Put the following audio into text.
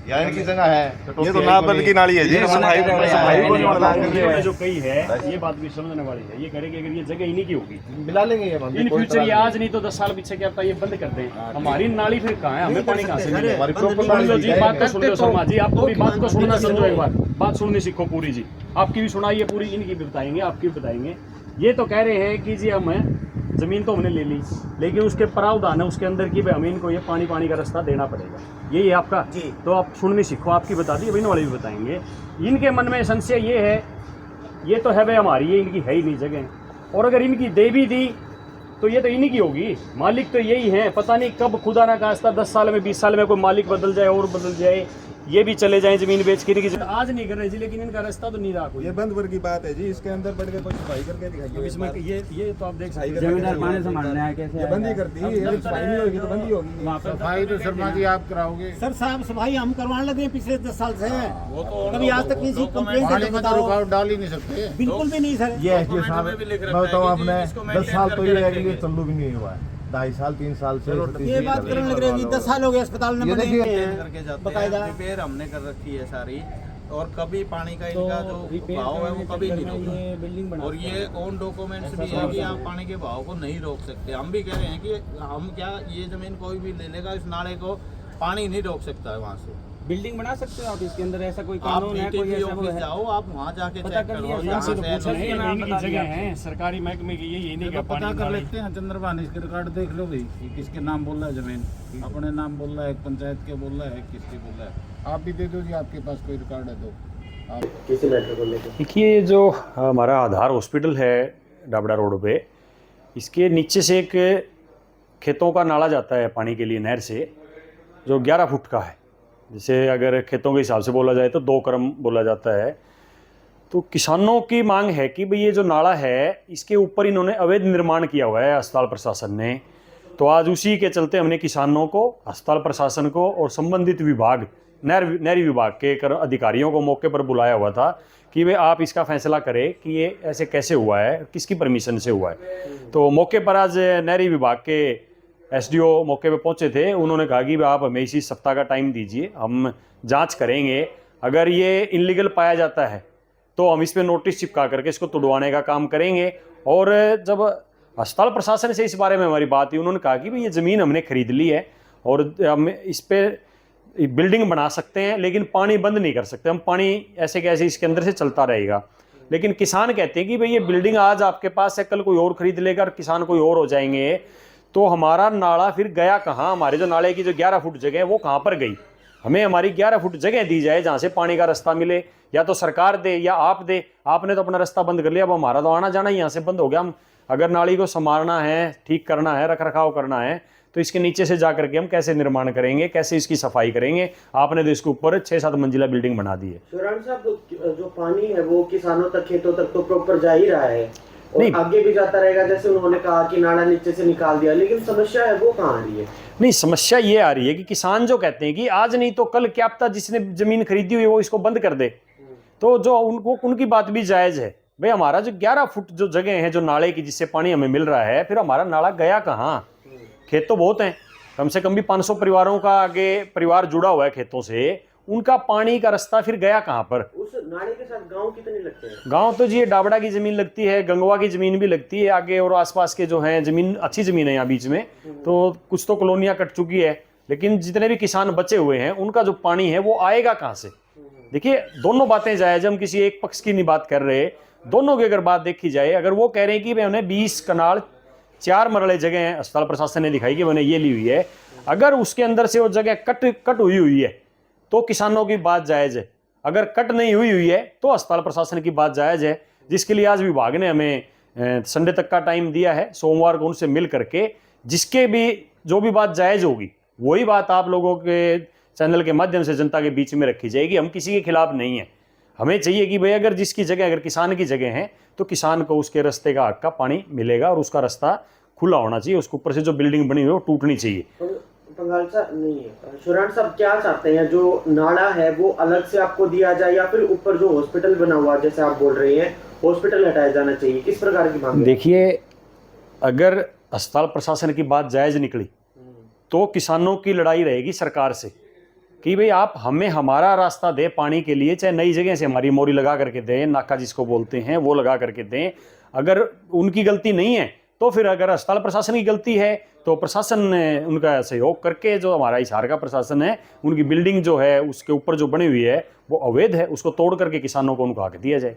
यहाँ इनकी जगह है, ये तो नापद की नाली है जी, सफाई को नहीं होना। जो कही है ये बात भी समझने वाली है। ये करेंगे अगर ये जगह इन्हीं की होगी, मिला लेंगे ये बंदे, इन कोई फ्यूचर ये तरह आज नहीं तो 10 साल पीछे क्या पता ये बंद कर दें। हमारी नाली फिर कहाँ है, हमें पानी कहाँ से मिलेगा? हमारी प्रॉपर सुन लो जी, नाली बात तो सुन लो शर्मा जी, आप पूरी बात को सुनना समझो, एक बार बात सुननी सीखो पूरी जी। आपकी भी सुनाइए पूरी, इनकी भी बताएंगे, आपकी भी बताएंगे। ये तो कह रहे हैं कि जी हम जमीन तो हमने ले ली, लेकिन उसके प्रावधान है उसके अंदर की भाई इनको ये पानी का रास्ता देना पड़ेगा, यही है आपका जी। तो आप सुननी सीखो, आपकी बता दी, अभी वाले भी बताएंगे। इनके मन में संशय ये है, ये तो है भाई हमारी, ये इनकी है ही नहीं जगह, और अगर इनकी दे भी दी तो ये तो इन्हीं की होगी, मालिक तो यही है। पता नहीं कब खुदा ना खास्ता 10 साल में 20 साल में कोई मालिक बदल जाए और बदल जाए, ये भी चले जाएं जमीन बेच के। आज नहीं कर रहे जी, लेकिन इनका रास्ता तो नहीं रहा कोई। ये बंद वर्ग की बात है जी, इसके अंदर बढ़ के कुछ सफाई करके दिखाइए। इसमें ये तो आप देख सकते हैं, जमींदार पानी संभालना है कैसे, ये बंद ही करती है, ये सफाई नहीं होगी तो बंद ही होगी। सफाई तो शर्मा जी आप कराओगे सर साहब सफाई हम करवाने लगे हैं पिछले 10 साल से, कभी आज तक किसी कंप्लेंट पानी में तो रुकावट डाल ही नहीं सकते। बिल्कुल भी नहीं सर। ये एसडीओ साहब, मैं बताऊँ आपने 10 साल तो ये है कि ये चालू भी नहीं हुआ है, 2.5 साल 3 साल से ये बात करने लग रहे हैं 10 साल हो गए अस्पताल में बने हुए हैं करके जाते बकायदा। हैं, रिपेयर हमने कर रखी है सारी, और कभी पानी का इनका जो भाव है वो कभी नहीं रोका। बिल्डिंग बना और ये ऑन डॉक्यूमेंट्स भी है कि आप पानी के भाव को नहीं रोक सकते। हम भी कह रहे हैं कि हम क्या, ये जमीन कोई भी ले लेगा, इस नाले को पानी नहीं रोक सकता है वहाँ से। बिल्डिंग बना सकते हो आप इसके अंदर, ऐसा कोई आप कानून है, कोई ऐसा वो ऑफिस है? जाओ, आप वहाँ जाके पता चेक कर करो। लिया, यहाँ से तो से पूछा नहीं, नाम इनकी बता जगह दिया है सरकारी महकमे की, ये नहीं तो का पता कर लेते हैं चंद्रभान, इसके रिकॉर्ड देख लो भाई, ये किसके नाम बोल रहा है जमीन, अपने नाम बोल रहा है, पंचायत के बोल रहा है, किसके बोल रहा है। आप भी दे दो जी, आपके पास कोई रिकॉर्ड है तो आप किसी मैटर को लेकर। देखिए जो हमारा आधार हॉस्पिटल है डाबड़ा रोड पे, इसके नीचे से एक खेतों का नाला जाता है पानी के लिए नहर से, जो 11 फुट का है। जैसे अगर खेतों के हिसाब से बोला जाए तो 2 क्रम बोला जाता है। तो किसानों की मांग है कि भाई ये जो नाला है इसके ऊपर इन्होंने अवैध निर्माण किया हुआ है अस्पताल प्रशासन ने। तो आज उसी के चलते हमने किसानों को, अस्पताल प्रशासन को और संबंधित विभाग, नहरी विभाग के अधिकारियों को मौके पर बुलाया हुआ था कि वे आप इसका फैसला करें कि ये ऐसे कैसे हुआ है, किसकी परमिशन से हुआ है। तो मौके पर आज नहरी विभाग के एसडीओ मौके पे पहुंचे थे। उन्होंने कहा कि आप हमें इसी सप्ताह का टाइम दीजिए, हम जांच करेंगे, अगर ये इनलीगल पाया जाता है तो हम इस पे नोटिस चिपका करके इसको तुड़वाने का काम करेंगे। और जब अस्पताल प्रशासन से इस बारे में हमारी बात हुई, उन्होंने कहा कि भाई ये ज़मीन हमने खरीद ली है और हम इस पर बिल्डिंग बना सकते हैं, लेकिन पानी बंद नहीं कर सकते हम, पानी ऐसे कैसे इसके अंदर से चलता रहेगा। लेकिन किसान कहते हैं कि भाई ये बिल्डिंग आज आपके पास है, कल कोई और खरीद लेगा और किसान कोई और हो जाएंगे, तो हमारा नाला फिर गया कहाँ? हमारे जो नाले की जो 11 फुट जगह है वो कहाँ पर गई? हमें हमारी 11 फुट जगह दी जाए जहाँ से पानी का रास्ता मिले, या तो सरकार दे या आप दे। आपने तो अपना रास्ता बंद कर लिया, अब हमारा तो आना जाना ही यहाँ से बंद हो गया। हम अगर नाली को संभालना है, ठीक करना है, रख रखाव करना है, तो इसके नीचे से जा करके हम कैसे निर्माण करेंगे, कैसे इसकी सफाई करेंगे? आपने तो इसके ऊपर 6-7 मंजिला बिल्डिंग बना दी है। शिवराम साहब, जो पानी है वो किसानों तक, खेतों तक तो प्रॉपर जा ही रहा है और नहीं, आगे भी जाता रहेगा, जैसे उन्होंने कहा कि नाला नीचे से निकाल दिया, लेकिन समस्या है वो कहाँ आ रही है? नहीं, समस्या ये आ रही है कि किसान जो कहते हैं कि आज नहीं तो कल क्या पता जिसने जमीन खरीदी हुई है वो इसको बंद कर दे। तो जो उनकी बात भी जायज़ है। भाई हमारा जो 11 फुट जो जगह है जो नाले की, जिससे पानी हमें मिल रहा है, फिर हमारा नाला गया कहाँ? खेत तो बहुत हैं, कम से कम भी 500 परिवारों का आगे परिवार जुड़ा हुआ है खेतों से, उनका पानी का रास्ता फिर गया कहाँ पर? उस नाले के साथ गांव कितने लगते हैं? गांव तो जी डाबड़ा की ज़मीन लगती है, गंगवा की ज़मीन भी लगती है आगे, और आसपास के जो हैं ज़मीन, अच्छी ज़मीन है यहाँ बीच में। तो कुछ तो कॉलोनियाँ कट चुकी है, लेकिन जितने भी किसान बचे हुए हैं उनका जो पानी है वो आएगा कहाँ से? देखिए दोनों बातें जायज़, हम किसी एक पक्ष की नहीं बात कर रहे, दोनों की अगर बात देखी जाए, अगर वो कह रहे हैं कि भाई उन्हें 20 कनाल 4 मरले जगह है, अस्पताल प्रशासन ने दिखाई कि मैंने ये ली हुई है, अगर उसके अंदर से वो जगह कट हुई है तो किसानों की बात जायज़ है। अगर कट नहीं हुई है तो अस्पताल प्रशासन की बात जायज़ है, जिसके लिए आज विभाग ने हमें संडे तक का टाइम दिया है, सोमवार को उनसे मिल करके जिसके भी जो भी बात जायज़ होगी वही बात आप लोगों के चैनल के माध्यम से जनता के बीच में रखी जाएगी। हम किसी के खिलाफ नहीं है, हमें चाहिए कि भाई अगर जिसकी जगह, अगर किसान की जगह है तो किसान को उसके रास्ते का हक का पानी मिलेगा और उसका रास्ता खुला होना चाहिए, उसके ऊपर से जो बिल्डिंग बनी हुई है वो टूटनी चाहिए। पंगाल साहब नहीं है, शिवराम साहब क्या चाहते हैं, जो नाला है वो अलग से आपको दिया जाए या फिर ऊपर जो हॉस्पिटल बना हुआ जैसे आप बोल रहे हैं हॉस्पिटल हटाया जाना चाहिए, किस प्रकार की मांग? देखिए अगर अस्पताल प्रशासन की बात जायज़ निकली तो किसानों की लड़ाई रहेगी सरकार से, कि भाई आप हमें हमारा रास्ता दे पानी के लिए, चाहे नई जगह से हमारी मोरी लगा करके दें, नाका जिसको बोलते हैं वो लगा करके दें। अगर उनकी गलती नहीं है तो फिर अगर अस्पताल प्रशासन की गलती है तो प्रशासन ने उनका सहयोग करके, जो हमारा हिसार का प्रशासन है, उनकी बिल्डिंग जो है उसके ऊपर जो बनी हुई है वो अवैध है, उसको तोड़ करके किसानों को उनको हक दिया जाए।